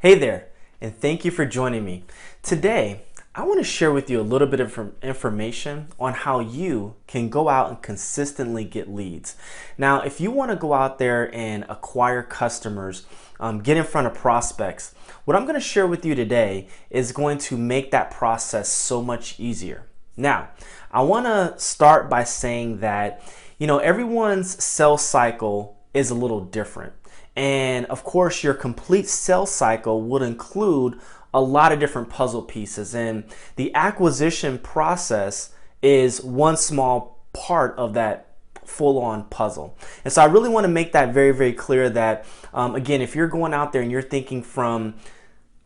Hey there, and thank you for joining me. Today, I want to share with you a little bit of information on how you can go out and consistently get leads. Now, if you want to go out there and acquire customers, get in front of prospects, what I'm going to share with you today is going to make that process so much easier. Now, I want to start by saying that, everyone's sales cycle is a little different. And of course, your complete sales cycle would include a lot of different puzzle pieces. And the acquisition process is one small part of that full-on puzzle. And so I really want to make that very, very clear that, again, if you're going out there and you're thinking from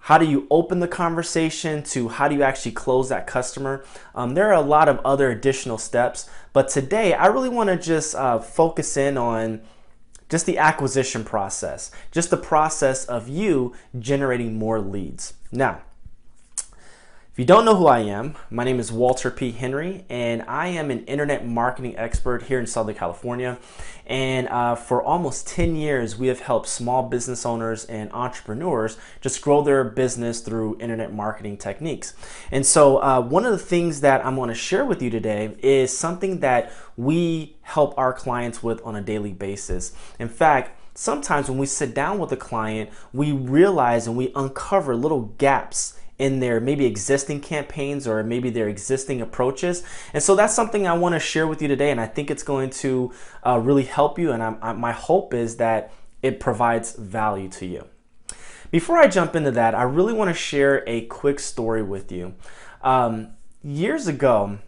how do you open the conversation to how do you actually close that customer, there are a lot of other additional steps. But today, I really want to just focus in on just the acquisition process, just the process of you generating more leads. Now, if you don't know who I am, my name is Walter P. Henry, and I am an internet marketing expert here in Southern California. And for almost 10 years, we have helped small business owners and entrepreneurs just grow their business through internet marketing techniques. And so one of the things that I'm going to share with you today is something that we help our clients with on a daily basis. In fact, sometimes when we sit down with a client, we realize and we uncover little gaps in their maybe existing campaigns or maybe their existing approaches. And so that's something I want to share with you today, and I think it's going to really help you, and my hope is that it provides value to you. Before I jump into that, I really want to share a quick story with you. Years ago,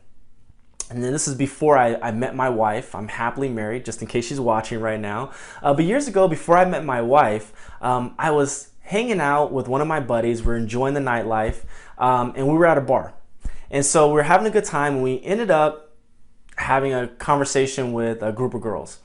and then this is before I met my wife. I'm happily married, just in case she's watching right now. But years ago, before I met my wife, I was hanging out with one of my buddies. We're enjoying the nightlife, and we were at a bar. And so we were having a good time, and we ended up having a conversation with a group of girls.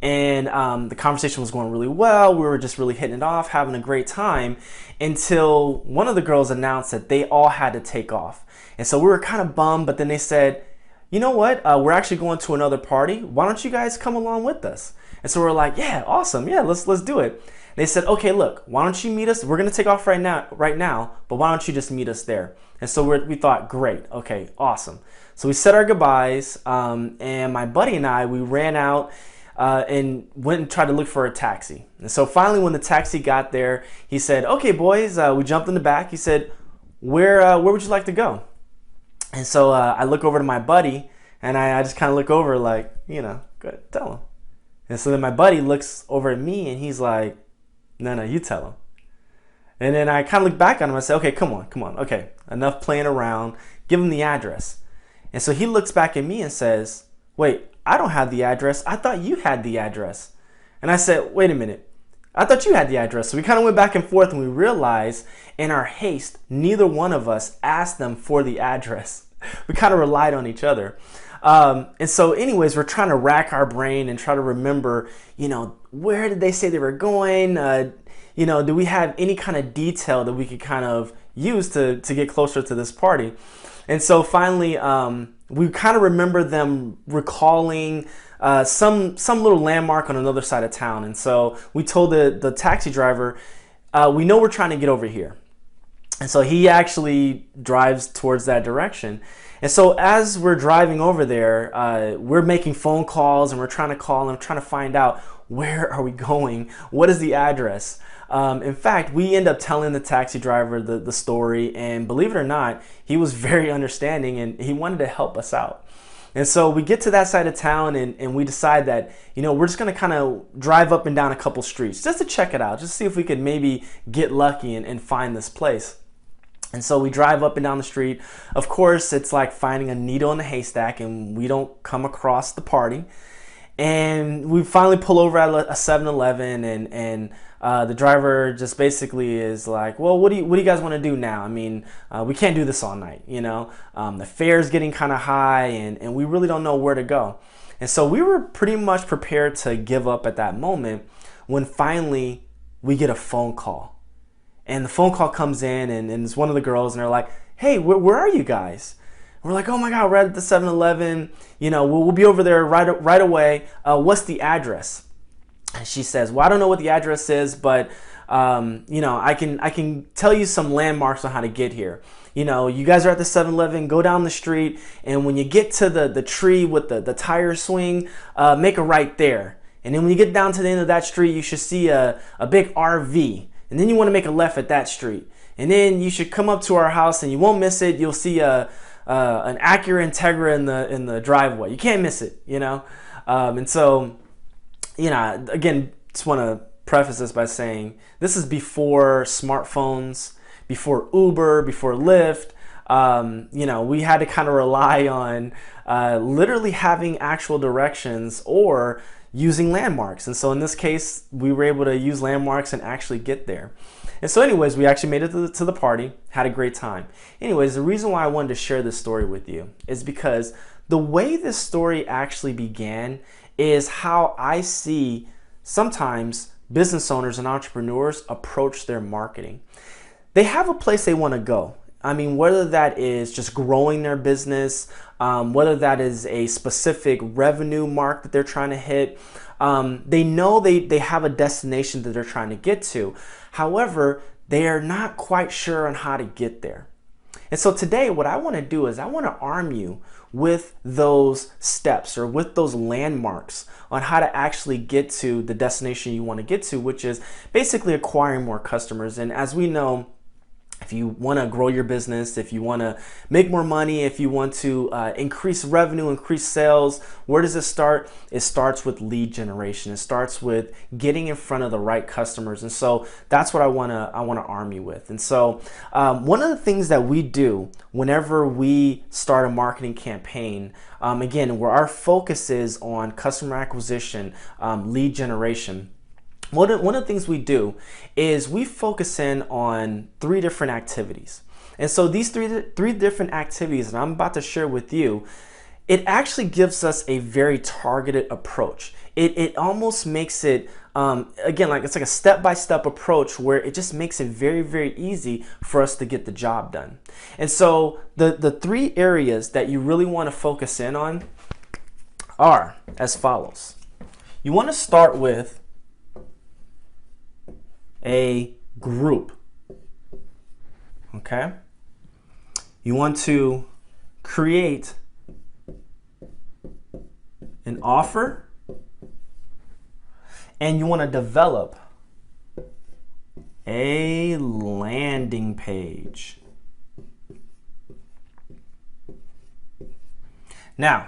And the conversation was going really well. We were just really hitting it off, having a great time, until one of the girls announced that they all had to take off. And so we were kind of bummed, but then they said, you know what, we're actually going to another party. Why don't you guys come along with us? And so we're like, yeah, awesome. Yeah, let's do it. They said, okay, look, why don't you meet us? We're going to take off right now, but why don't you just meet us there? And so we thought, great, okay, awesome. So we said our goodbyes, and my buddy and I, we ran out and went and tried to look for a taxi. And so finally, when the taxi got there, he said, okay, boys, we jumped in the back. He said, where would you like to go? And so I look over to my buddy, and I just kind of look over like, good, tell him. And so then my buddy looks over at me, and he's like, no, you tell him. And then I kind of look back at him. I say, okay, come on. Okay, enough playing around. Give him the address. And so he looks back at me and says, wait, I don't have the address. I thought you had the address. And I said, wait a minute. I thought you had the address. So we kind of went back and forth, and we realized in our haste, neither one of us asked them for the address. We kind of relied on each other. And so anyways, we're trying to rack our brain and try to remember, where did they say they were going? Do we have any kind of detail that we could kind of use to get closer to this party? And so finally, we kind of remember them recalling some little landmark on another side of town. And so we told the taxi driver, we know we're trying to get over here. And so he actually drives towards that direction. And so as we're driving over there, we're making phone calls, and we're trying to call and trying to find out, where are we going? What is the address? In fact, we end up telling the taxi driver the story, and believe it or not, he was very understanding, and he wanted to help us out. And so we get to that side of town, and we decide that, we're just going to kind of drive up and down a couple streets just to check it out, just see if we could maybe get lucky and find this place. And so we drive up and down the street. Of course, it's like finding a needle in a haystack, and we don't come across the party. And we finally pull over at a 7-Eleven, and the driver just basically is like, well, what do you guys want to do now? I mean, we can't do this all night, The fare's getting kind of high, and we really don't know where to go. And so we were pretty much prepared to give up at that moment when finally we get a phone call. And the phone call comes in, and it's one of the girls, and they're like, hey, where are you guys? And we're like, oh my God, we're at the 7-Eleven. We'll be over there right away. What's the address? And she says, well, I don't know what the address is, but You know, I can tell you some landmarks on how to get here. You know, you guys are at the 7-Eleven, go down the street, and when you get to the tree with the tire swing, make a right there. And then when you get down to the end of that street, you should see a big RV. And then you want to make a left at that street. And then you should come up to our house, and you won't miss it. You'll see an Acura Integra in the driveway. You can't miss it, you know. And so, you know, again, just want to preface this by saying this is before smartphones, before Uber, before Lyft. You know, we had to kind of rely on literally having actual directions or using landmarks. And so in this case, we were able to use landmarks and actually get there. And so anyways, we actually made it to the party, had a great time. Anyways, the reason why I wanted to share this story with you is because the way this story actually began is how I see sometimes business owners and entrepreneurs approach their marketing. They have a place they want to go. I mean, whether that is just growing their business, whether that is a specific revenue mark that they're trying to hit, they know they have a destination that they're trying to get to. However, they are not quite sure on how to get there. And so today, what I want to do is I want to arm you with those steps or with those landmarks on how to actually get to the destination you want to get to, which is basically acquiring more customers. And as we know, if you want to grow your business, if you want to make more money, if you want to increase revenue, increase sales, where does it start? It starts with lead generation. It starts with getting in front of the right customers. And so that's what I want to arm you with. And so one of the things that we do whenever we start a marketing campaign, again, where our focus is on customer acquisition, lead generation, one of the things we do is we focus in on 3 different activities. And so these three different activities that I'm about to share with you, it actually gives us a very targeted approach. It almost makes it, again, like it's like a step-by-step approach where it just makes it very, very easy for us to get the job done. And so the 3 areas that you really want to focus in on are as follows. You want to start with a group, okay? You want to create an offer, and you want to develop a landing page. Now,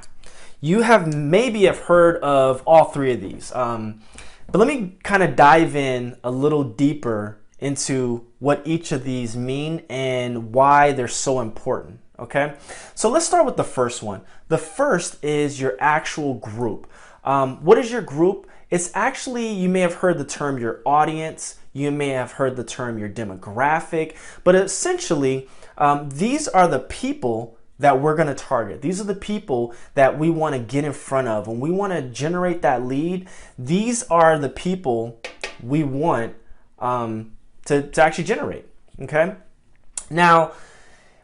you maybe have heard of all 3 of these. But let me kind of dive in a little deeper into what each of these mean and why they're so important, okay? So let's start with the first one. The first is your actual group. What is your group? It's actually, you may have heard the term your audience, you may have heard the term your demographic, but essentially, these are the people that we're going to target. These are the people that we want to get in front of. When we want to generate that lead, these are the people we want to actually generate, okay? Now,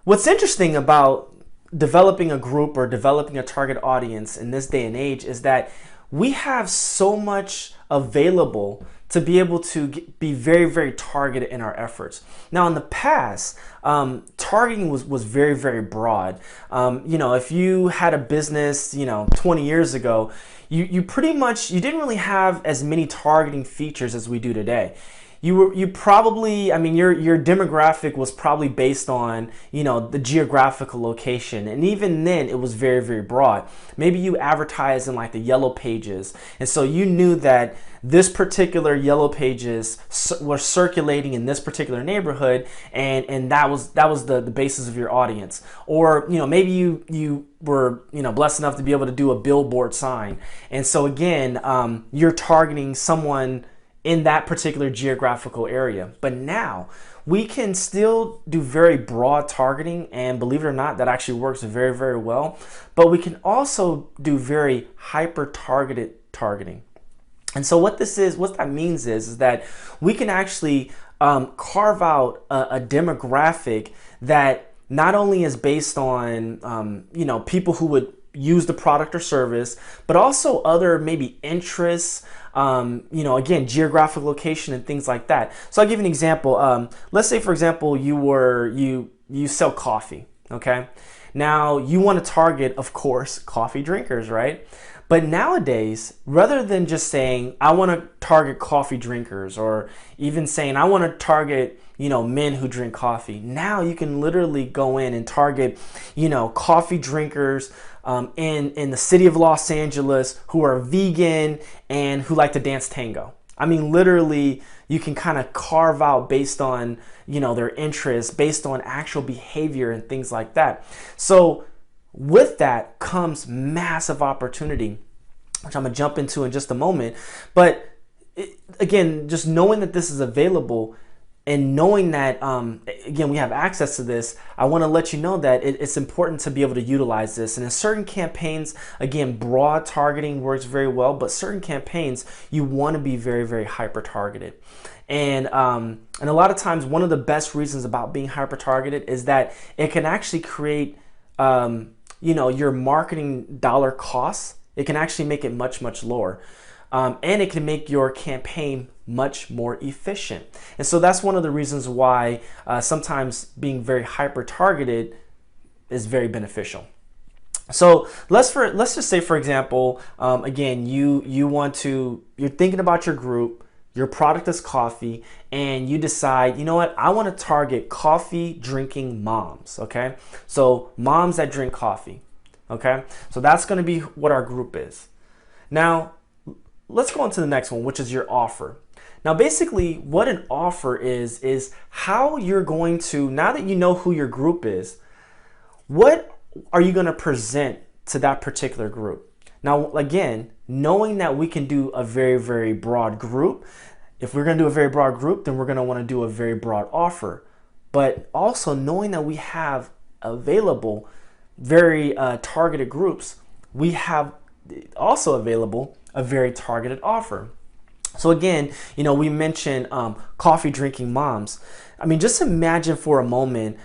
what's interesting about developing a group or developing a target audience in this day and age is that we have so much available to be able to be very, very targeted in our efforts. Now, in the past, targeting was very, very broad. You know, if you had a business, 20 years ago, you pretty much, you didn't really have as many targeting features as we do today. You probably, I mean, your demographic was probably based on, the geographical location. And even then it was very, very broad. Maybe you advertised in like the yellow pages. And so you knew that this particular yellow pages were circulating in this particular neighborhood. And that was the basis of your audience. Or, maybe you were, blessed enough to be able to do a billboard sign. And so again, you're targeting someone in that particular geographical area. But now we can still do very broad targeting, and believe it or not, that actually works very, very well. But we can also do very hyper targeted targeting. And so what that means is that we can actually carve out a demographic that not only is based on people who would use the product or service, but also other maybe interests, again, geographic location and things like that. So I'll give you an example. Let's say, for example, you sell coffee, okay? Now you want to target, of course, coffee drinkers, right? But nowadays, rather than just saying, I want to target coffee drinkers, or even saying, I want to target, men who drink coffee. Now you can literally go in and target, coffee drinkers in the city of Los Angeles who are vegan and who like to dance tango. I mean, literally, you can kind of carve out based on, their interests, based on actual behavior and things like that. So with that comes massive opportunity, which I'm gonna jump into in just a moment. But again, just knowing that this is available and knowing that, again, we have access to this, I wanna let you know that it's important to be able to utilize this. And in certain campaigns, again, broad targeting works very well, but certain campaigns, you wanna be very, very hyper-targeted. And a lot of times, one of the best reasons about being hyper-targeted is that it can actually create, your marketing dollar costs. It can actually make it much, much lower. And it can make your campaign much more efficient. And so that's one of the reasons why sometimes being very hyper-targeted is very beneficial. So let's just say, for example, again, you're thinking about your group, your product is coffee, and you decide, you know what, I want to target coffee drinking moms, okay? So moms that drink coffee, okay? So that's going to be what our group is. Now, let's go on to the next one, which is your offer. Now, basically what an offer is how you're going to, now that you know who your group is, what are you going to present to that particular group? Now, again, knowing that we can do a very, very broad group, if we're going to do a very broad group, then we're going to want to do a very broad offer. But also knowing that we have available very targeted groups, we have also available a very targeted offer. So again, we mentioned coffee drinking moms. I mean, just imagine for a moment,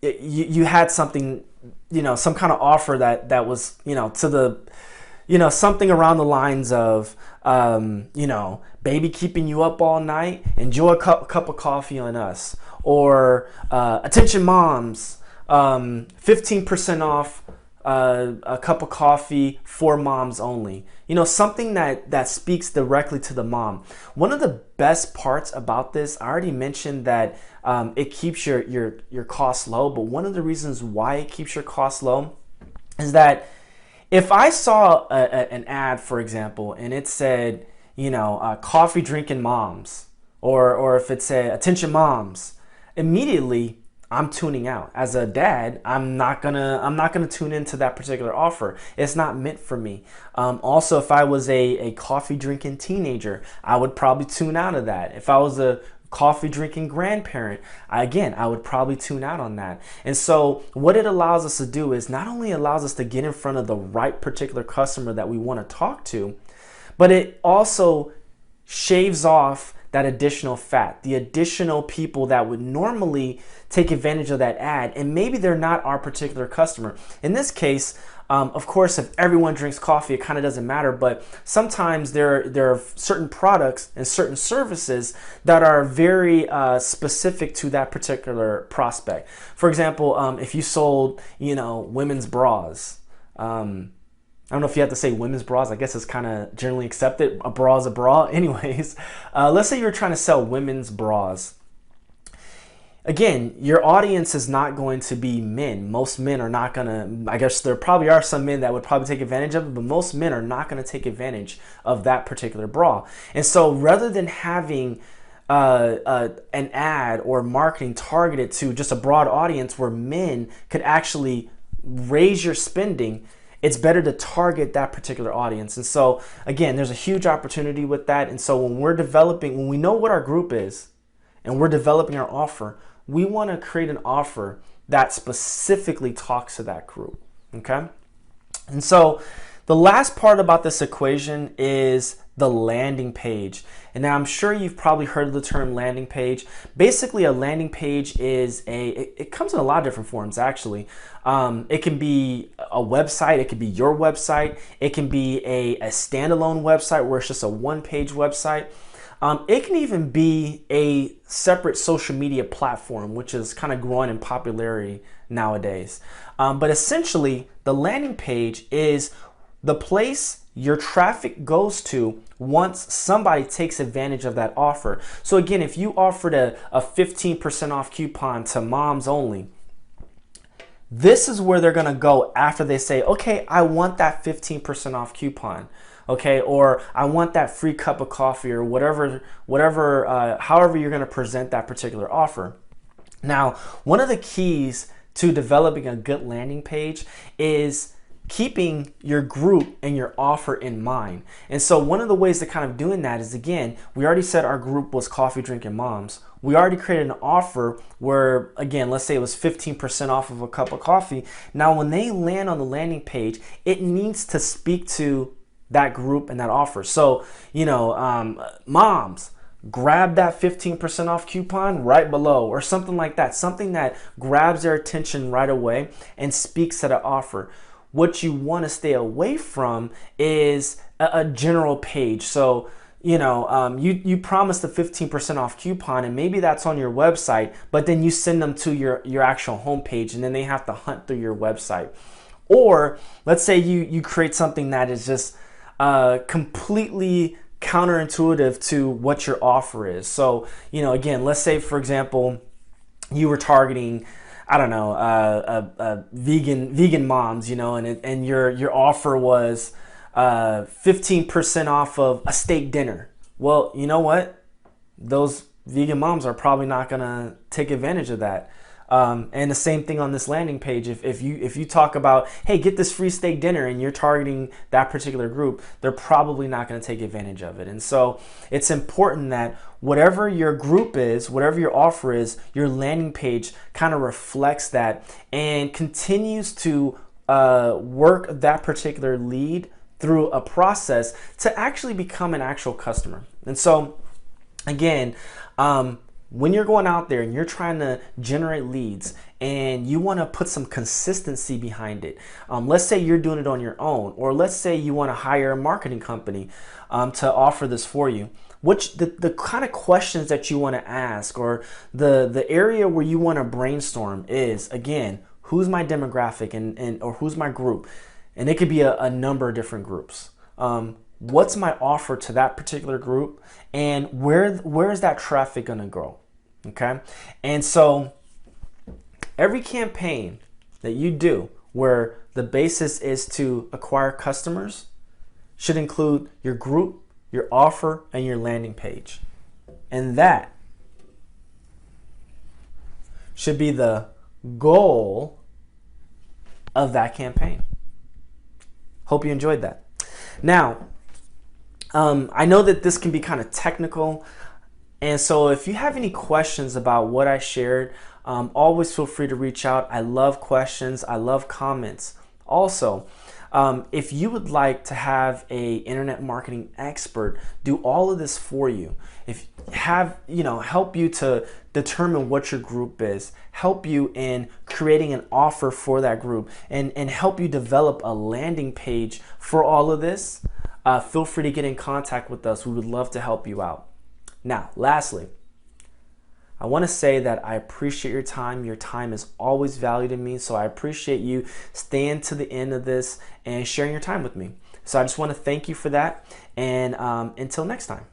you had something, some kind of offer that was, to the, something around the lines of, baby keeping you up all night, enjoy a cup of coffee on us, or attention moms, 15% off a cup of coffee for moms only. Something that speaks directly to the mom. One of the best parts about this, I already mentioned that it keeps your costs low, but one of the reasons why it keeps your costs low is that if I saw an ad, for example, and it said, coffee drinking moms, or if it said attention moms, immediately I'm tuning out. As a dad, I'm not gonna tune into that particular offer. It's not meant for me. Also, if I was a coffee drinking teenager, I would probably tune out of that. If I was a coffee drinking grandparent, I would probably tune out on that. And so what it allows us to do is not only allows us to get in front of the right particular customer that we want to talk to, but it also shaves off that additional fat, the additional people that would normally take advantage of that ad, and maybe they're not our particular customer. In this case, of course, if everyone drinks coffee, it kind of doesn't matter, but sometimes there are certain products and certain services that are very specific to that particular prospect. For example, if you sold, women's bras, I don't know if you have to say women's bras. I guess it's kind of generally accepted. A bra is a bra. Anyways, let's say you're trying to sell women's bras. Again, your audience is not going to be men. Most men are not going to, I guess there probably are some men that would probably take advantage of it, but most men are not going to take advantage of that particular bra. And so rather than having an ad or marketing targeted to just a broad audience where men could actually raise your spending, it's better to target that particular audience. And so again, there's a huge opportunity with that. And so when we know what our group is and we're developing our offer, we want to create an offer that specifically talks to that group. Okay. And so the last part about this equation is the landing page. And now I'm sure you've probably heard of the term landing page. Basically, a landing page is it comes in a lot of different forms actually. It can be a website, it could be your website, it can be a standalone website where it's just a one-page website. It can even be a separate social media platform, which is kind of growing in popularity nowadays. But essentially, the landing page is the place your traffic goes to once somebody takes advantage of that offer. So again, if you offered a 15% off coupon to moms only, this is where they're gonna go after they say, okay, I want that 15% off coupon, okay, or I want that free cup of coffee, or however you're gonna present that particular offer. Now, one of the keys to developing a good landing page is keeping your group and your offer in mind. And so one of the ways to kind of doing that is, again, we already said our group was coffee drinking moms. We already created an offer where, again, let's say it was 15% off of a cup of coffee. Now, when they land on the landing page, it needs to speak to that group and that offer. So, moms, grab that 15% off coupon right below, or something like that. Something that grabs their attention right away and speaks to the offer. What you want to stay away from is a general page. So, you promised a 15% off coupon, and maybe that's on your website, but then you send them to your actual homepage, and then they have to hunt through your website. Or let's say you create something that is just completely counterintuitive to what your offer is. So, again, let's say, for example, you were targeting, I don't know, vegan moms, and your offer was 15% off of a steak dinner. Well, you know what? Those vegan moms are probably not gonna take advantage of that. And the same thing on this landing page. If you talk about, hey, get this free steak dinner, and you're targeting that particular group, they're probably not going to take advantage of it. And so it's important that whatever your group is, whatever your offer is, your landing page kind of reflects that and continues to work that particular lead through a process to actually become an actual customer. And so again, when you're going out there and you're trying to generate leads and you want to put some consistency behind it, let's say you're doing it on your own, or let's say you want to hire a marketing company to offer this for you. The kind of questions that you want to ask, or the area where you want to brainstorm is, again, who's my demographic or who's my group? And it could be a number of different groups. What's my offer to that particular group, and where is that traffic going to grow? Okay. And so every campaign that you do where the basis is to acquire customers should include your group, your offer, and your landing page. And that should be the goal of that campaign. Hope you enjoyed that. Now, I know that this can be kind of technical, and so if you have any questions about what I shared, always feel free to reach out. I love questions. I love comments. Also, if you would like to have a internet marketing expert do all of this for you, help you to determine what your group is, help you in creating an offer for that group, and help you develop a landing page for all of this, feel free to get in contact with us. We would love to help you out. Now, lastly, I want to say that I appreciate your time. Your time is always valued in me, so I appreciate you staying to the end of this and sharing your time with me. So I just want to thank you for that, and until next time.